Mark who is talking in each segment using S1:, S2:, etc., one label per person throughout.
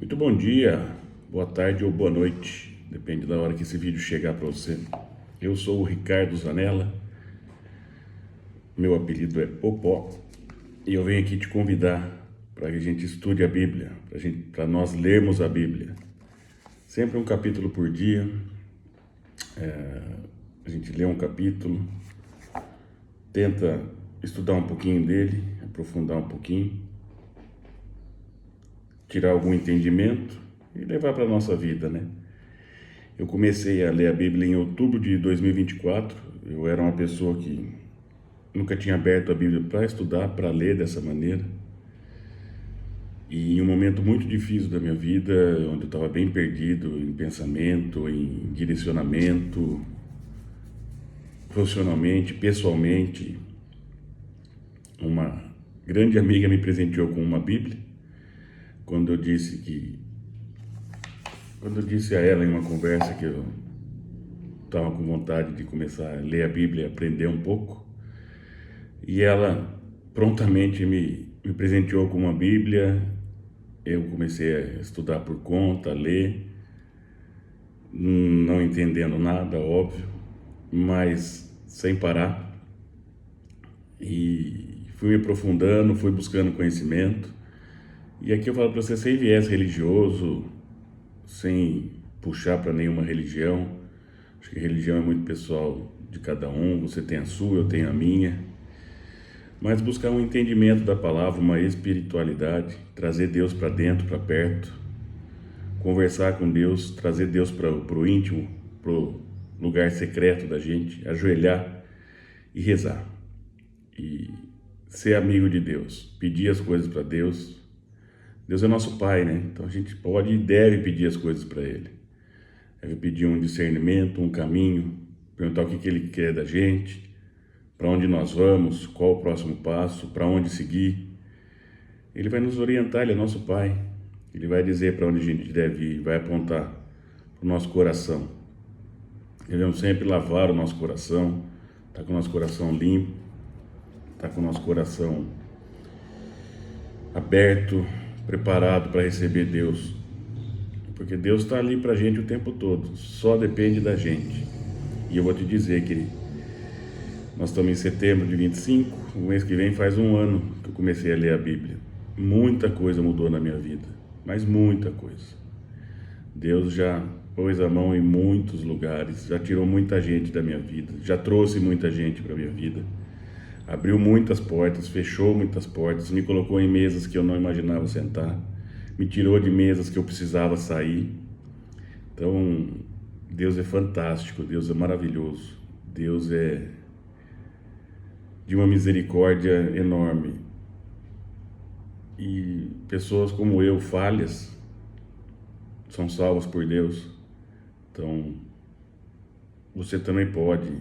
S1: Muito bom dia, boa tarde ou boa noite, depende da hora que esse vídeo chegar para você. Eu sou o Ricardo Zanella, meu apelido é Popó, e eu venho aqui te convidar para que a gente estude a Bíblia, para nós lermos a Bíblia. Sempre um capítulo por dia, a gente lê um capítulo, tenta estudar um pouquinho dele, aprofundar um pouquinho, tirar algum entendimento e levar para a nossa vida, né? Eu comecei a ler a Bíblia em outubro de 2024. Eu era uma pessoa que nunca tinha aberto a Bíblia para estudar, para ler dessa maneira. E em um momento muito difícil da minha vida, onde eu estava bem perdido em pensamento, em direcionamento, profissionalmente, pessoalmente, uma grande amiga me presenteou com uma Bíblia. Quando eu disse a ela em uma conversa que eu estava com vontade de começar a ler a Bíblia e aprender um pouco, e ela prontamente me presenteou com uma Bíblia. Eu comecei a estudar por conta, a ler, não entendendo nada, óbvio, mas sem parar, e fui me aprofundando, fui buscando conhecimento. E aqui eu falo para você, sem viés religioso, sem puxar para nenhuma religião. Acho que religião é muito pessoal de cada um, você tem a sua, eu tenho a minha. Mas buscar um entendimento da palavra, uma espiritualidade, trazer Deus para dentro, para perto, conversar com Deus, trazer Deus para o íntimo, para o lugar secreto da gente, ajoelhar e rezar. E ser amigo de Deus, pedir as coisas para Deus. Deus é nosso Pai, né? Então a gente pode e deve pedir as coisas para Ele. Deve pedir um discernimento, um caminho, perguntar o que Ele quer da gente, para onde nós vamos, qual o próximo passo, para onde seguir. Ele vai nos orientar, Ele é nosso Pai. Ele vai dizer para onde a gente deve ir, vai apontar para o nosso coração. Devemos sempre lavar o nosso coração, estar com o nosso coração limpo, estar com o nosso coração aberto, preparado para receber Deus, porque Deus está ali para a gente o tempo todo, só depende da gente. E eu vou te dizer que nós estamos em setembro de 25, o mês que vem faz um ano que eu comecei a ler a Bíblia. Muita coisa mudou na minha vida, mas muita coisa. Deus já pôs a mão em muitos lugares, já tirou muita gente da minha vida, já trouxe muita gente para a minha vida. Abriu muitas portas, fechou muitas portas, me colocou em mesas que eu não imaginava sentar, me tirou de mesas que eu precisava sair. Então, Deus é fantástico, Deus é maravilhoso, Deus é de uma misericórdia enorme. E pessoas como eu, falhas, são salvas por Deus. Então, você também pode.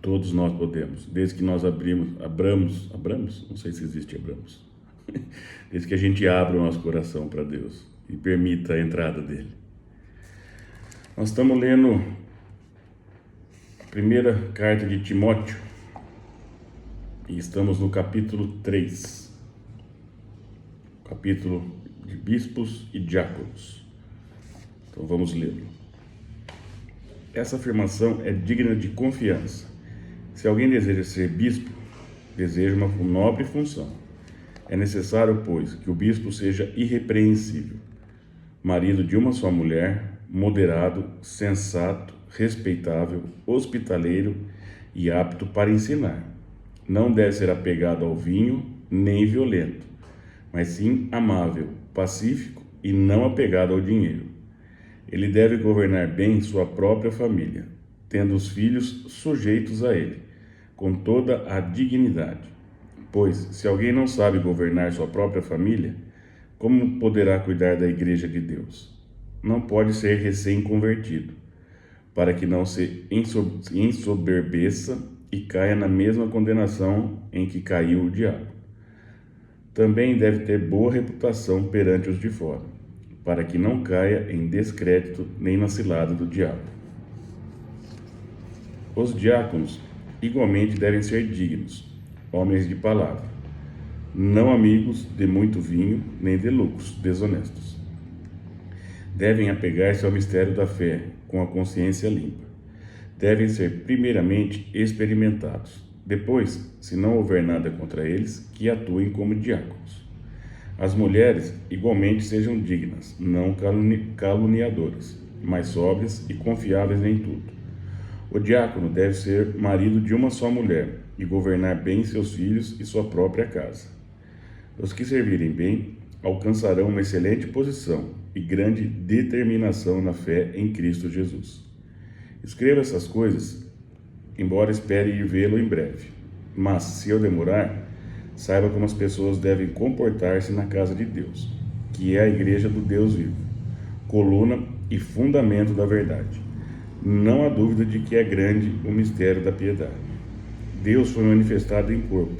S1: Todos nós podemos, desde que nós abramos, não sei se existe abramos, desde que a gente abra o nosso coração para Deus e permita a entrada dele. Nós estamos lendo a primeira carta de Timóteo e estamos no capítulo 3, capítulo de bispos e diáconos. Então vamos lê-lo. Essa afirmação é digna de confiança. Se alguém deseja ser bispo, deseja uma nobre função. É necessário, pois, que o bispo seja irrepreensível, marido de uma só mulher, moderado, sensato, respeitável, hospitaleiro e apto para ensinar. Não deve ser apegado ao vinho, nem violento, mas sim amável, pacífico e não apegado ao dinheiro. Ele deve governar bem sua própria família, tendo os filhos sujeitos a ele, com toda a dignidade. Pois, se alguém não sabe governar sua própria família, como poderá cuidar da igreja de Deus? Não pode ser recém-convertido, para que não se ensoberbeça e caia na mesma condenação em que caiu o diabo. Também deve ter boa reputação perante os de fora, para que não caia em descrédito nem na cilada do diabo. Os diáconos igualmente devem ser dignos, homens de palavra, não amigos de muito vinho, nem de lucros desonestos, Devem apegar-se ao mistério da fé, com a consciência limpa. Devem ser primeiramente experimentados. Depois, se não houver nada contra eles, que atuem como diáconos. As mulheres igualmente sejam dignas, não caluniadoras, mas sóbrias e confiáveis em tudo. O diácono deve ser marido de uma só mulher e governar bem seus filhos e sua própria casa. Os que servirem bem alcançarão uma excelente posição e grande determinação na fé em Cristo Jesus. Escreva essas coisas, embora espere ir vê-lo em breve. Mas, se eu demorar, saiba como as pessoas devem comportar-se na casa de Deus, que é a igreja do Deus vivo, coluna e fundamento da verdade. Não há dúvida de que é grande o mistério da piedade. Deus foi manifestado em corpo,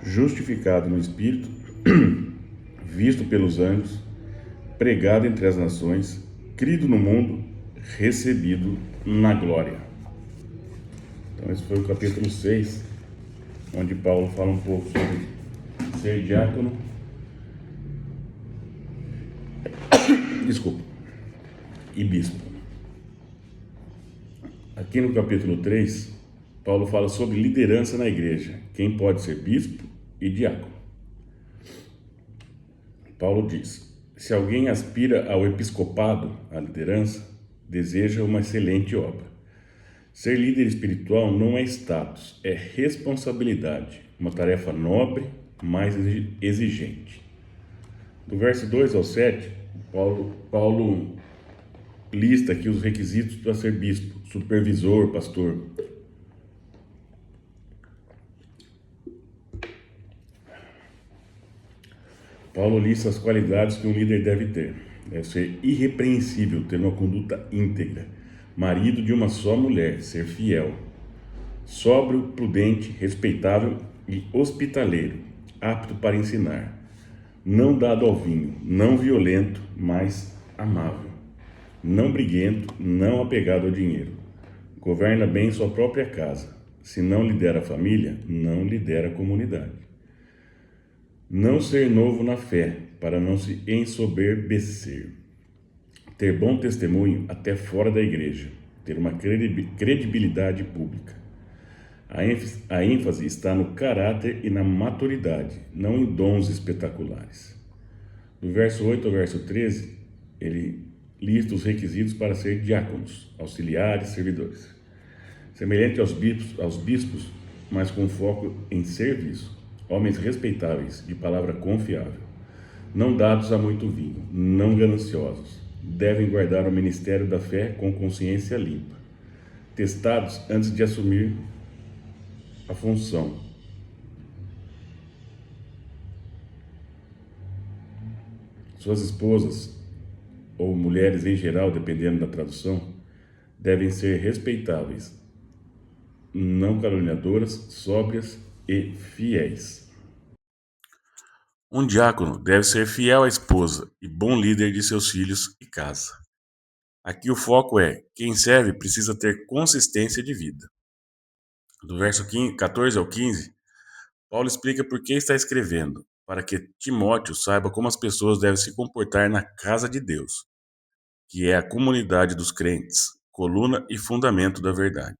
S1: justificado no Espírito, visto pelos anjos, pregado entre as nações, crido no mundo, recebido na glória. Então esse foi o capítulo 6, onde Paulo fala um pouco sobre ser diácono, e bispo. Aqui no capítulo 3, Paulo fala sobre liderança na igreja, quem pode ser bispo e diácono. Paulo diz: se alguém aspira ao episcopado, à liderança, deseja uma excelente obra. Ser líder espiritual não é status, é responsabilidade, uma tarefa nobre, mas exigente. Do verso 2 ao 7, Paulo lista aqui os requisitos para ser bispo, supervisor, pastor. Paulo lista as qualidades que um líder deve ter. Deve ser irrepreensível, ter uma conduta íntegra, marido de uma só mulher, ser fiel, sóbrio, prudente, respeitável e hospitaleiro, apto para ensinar, não dado ao vinho, não violento, mas amável, não briguento, não apegado ao dinheiro, governa bem sua própria casa, se não lidera a família, não lidera a comunidade. Não ser novo na fé, para não se ensoberbecer. Ter bom testemunho até fora da igreja. Ter uma credibilidade pública. A ênfase está no caráter e na maturidade, não em dons espetaculares. Do verso 8 ao verso 13, ele lista os requisitos para ser diáconos, auxiliares, servidores. Semelhante aos bispos, mas com foco em serviço. Homens respeitáveis, de palavra confiável, não dados a muito vinho, não gananciosos, devem guardar o ministério da fé com consciência limpa, testados antes de assumir a função. Suas esposas, ou mulheres em geral, dependendo da tradução, devem ser respeitáveis, não caluniadoras, sóbrias e fiéis. Um diácono deve ser fiel à esposa e bom líder de seus filhos e casa. Aqui o foco é: quem serve precisa ter consistência de vida. Do verso 14 ao 15, Paulo explica por que está escrevendo, para que Timóteo saiba como as pessoas devem se comportar na casa de Deus, que é a comunidade dos crentes, coluna e fundamento da verdade.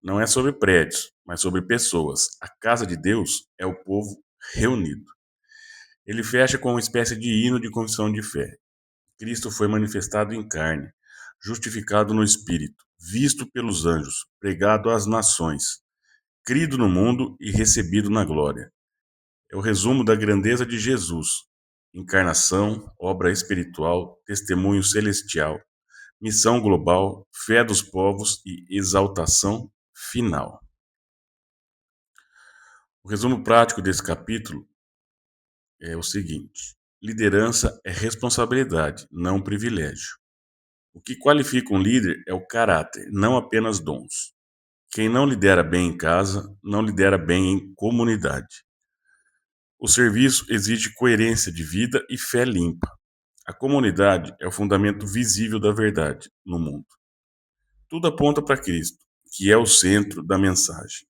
S1: Não é sobre prédios, mas sobre pessoas. A casa de Deus é o povo reunido. Ele fecha com uma espécie de hino de confissão de fé. Cristo foi manifestado em carne, justificado no Espírito, visto pelos anjos, pregado às nações, crido no mundo e recebido na glória. É o resumo da grandeza de Jesus: encarnação, obra espiritual, testemunho celestial, missão global, fé dos povos e exaltação final. O resumo prático desse capítulo é o seguinte: liderança é responsabilidade, não privilégio. O que qualifica um líder é o caráter, não apenas dons. Quem não lidera bem em casa, não lidera bem em comunidade. O serviço exige coerência de vida e fé limpa. A comunidade é o fundamento visível da verdade no mundo. Tudo aponta para Cristo, que é o centro da mensagem.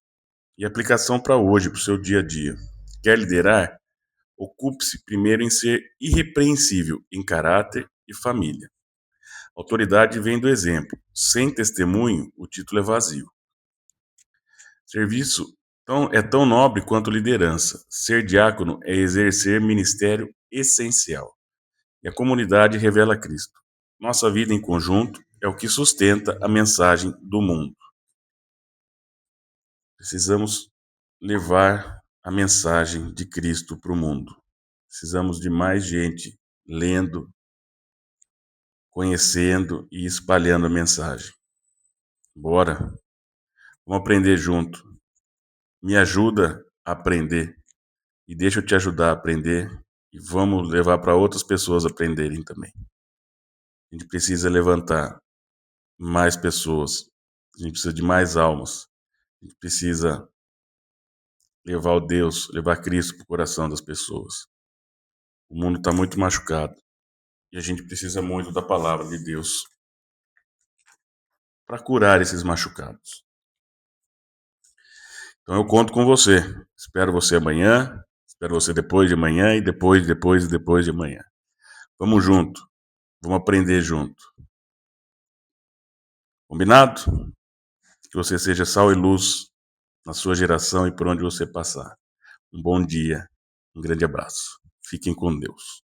S1: E aplicação para hoje, para o seu dia a dia. Quer liderar? Ocupe-se primeiro em ser irrepreensível em caráter e família. Autoridade vem do exemplo. Sem testemunho, o título é vazio. Serviço é tão nobre quanto liderança. Ser diácono é exercer ministério essencial. E a comunidade revela Cristo. Nossa vida em conjunto é o que sustenta a mensagem do mundo. Precisamos levar a mensagem de Cristo para o mundo. Precisamos de mais gente lendo, conhecendo e espalhando a mensagem. Bora, vamos aprender junto. Me ajuda a aprender e deixa eu te ajudar a aprender e vamos levar para outras pessoas aprenderem também. A gente precisa levantar mais pessoas, a gente precisa de mais almas, a gente precisa levar Cristo para o coração das pessoas. O mundo está muito machucado e a gente precisa muito da palavra de Deus para curar esses machucados. Então eu conto com você. Espero você amanhã, espero você depois de amanhã e depois de amanhã. Vamos junto, vamos aprender junto. Combinado? Que você seja sal e luz na sua geração e por onde você passar. Um bom dia, um grande abraço. Fiquem com Deus.